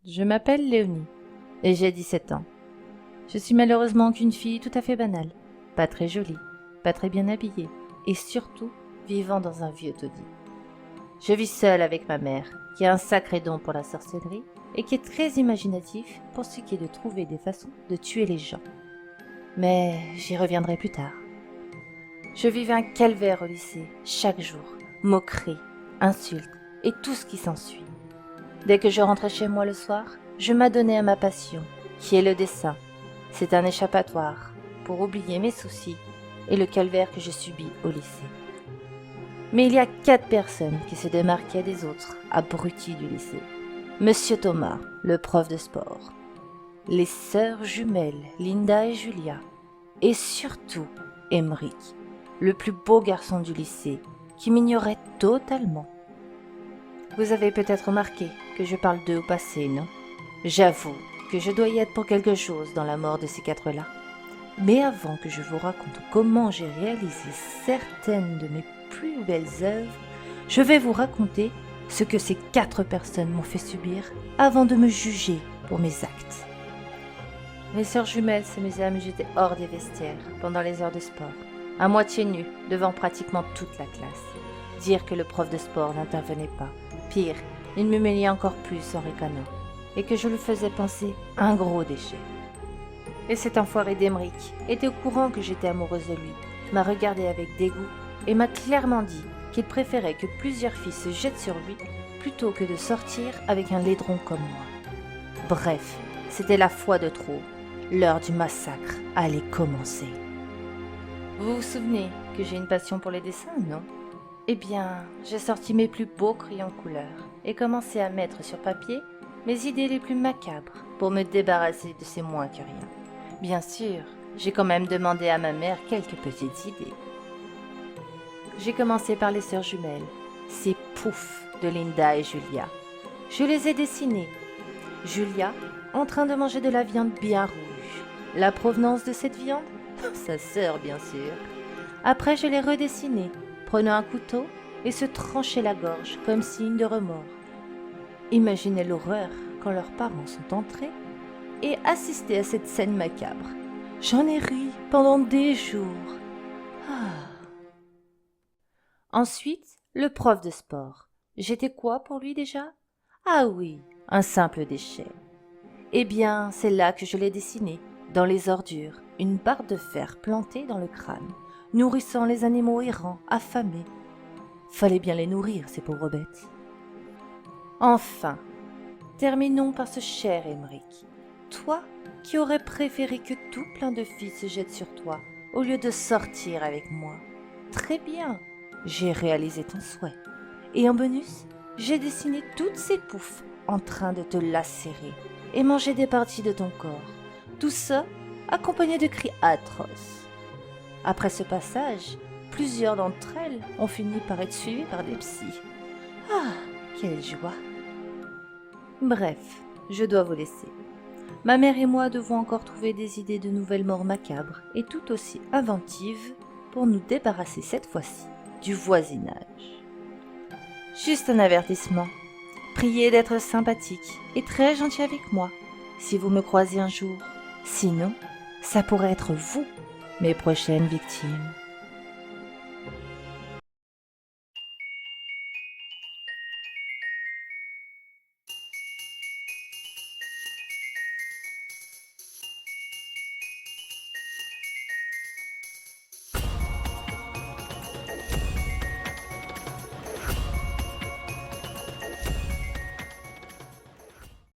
Je m'appelle Léonie et j'ai 17 ans. Je suis malheureusement qu'une fille tout à fait banale, pas très jolie, pas très bien habillée et surtout vivant dans un vieux taudis. Je vis seule avec ma mère qui a un sacré don pour la sorcellerie et qui est très imaginatif pour ce qui est de trouver des façons de tuer les gens. Mais j'y reviendrai plus tard. Je vivais un calvaire au lycée, chaque jour, moqueries, insultes et tout ce qui s'ensuit. Dès que je rentrais chez moi le soir, je m'adonnais à ma passion, qui est le dessin. C'est un échappatoire pour oublier mes soucis et le calvaire que je subis au lycée. Mais il y a 4 personnes qui se démarquaient des autres abrutis du lycée. Monsieur Thomas, le prof de sport, les sœurs jumelles Linda et Julia, et surtout Emeric, le plus beau garçon du lycée, qui m'ignorait totalement. Vous avez peut-être remarqué que je parle d'eux au passé, non? J'avoue que je dois y être pour quelque chose dans la mort de ces 4-là. Mais avant que je vous raconte comment j'ai réalisé certaines de mes plus belles œuvres, je vais vous raconter ce que ces 4 personnes m'ont fait subir avant de me juger pour mes actes. Mes sœurs jumelles s'amusaient à me jeter hors des vestiaires pendant les heures de sport, à moitié nue devant pratiquement toute la classe. Dire que le prof de sport n'intervenait pas. Pire, il m'humiliait encore plus en ricanant, et que je lui faisais penser à un gros déchet. Et cet enfoiré d'Emeric était au courant que j'étais amoureuse de lui, m'a regardé avec dégoût et m'a clairement dit qu'il préférait que plusieurs filles se jettent sur lui plutôt que de sortir avec un laidron comme moi. Bref, c'était la fois de trop. L'heure du massacre allait commencer. Vous vous souvenez que j'ai une passion pour les dessins, non? Eh bien, j'ai sorti mes plus beaux crayons couleur et commencé à mettre sur papier mes idées les plus macabres pour me débarrasser de ces moins que rien. Bien sûr, j'ai quand même demandé à ma mère quelques petites idées. J'ai commencé par les sœurs jumelles, ces poufs de Linda et Julia. Je les ai dessinées. Julia, en train de manger de la viande bien rouge. La provenance de cette viande? Sa sœur, bien sûr. Après, je l'ai redessinée, prenant un couteau et se trancher la gorge comme signe de remords. Imaginez l'horreur quand leurs parents sont entrés et assisté à cette scène macabre. J'en ai ri pendant des jours. Ensuite, le prof de sport. J'étais quoi pour lui déjà? Ah oui, un simple déchet. Eh bien, c'est là que je l'ai dessiné, dans les ordures, une barre de fer plantée dans le crâne, nourrissant les animaux errants, affamés. Fallait bien les nourrir, ces pauvres bêtes. Enfin, terminons par ce cher Emeric. Toi qui aurais préféré que tout plein de filles se jettent sur toi, au lieu de sortir avec moi. Très bien, j'ai réalisé ton souhait. Et en bonus, j'ai dessiné toutes ces poufs en train de te lacérer et manger des parties de ton corps. Tout ça accompagné de cris atroces. Après ce passage, plusieurs d'entre elles ont fini par être suivies par des psys. Ah, quelle joie! Bref, je dois vous laisser. Ma mère et moi devons encore trouver des idées de nouvelles morts macabres et tout aussi inventives pour nous débarrasser cette fois-ci du voisinage. Juste un avertissement. Priez d'être sympathique et très gentil avec moi si vous me croisez un jour. Sinon, ça pourrait être vous, mes prochaines victimes.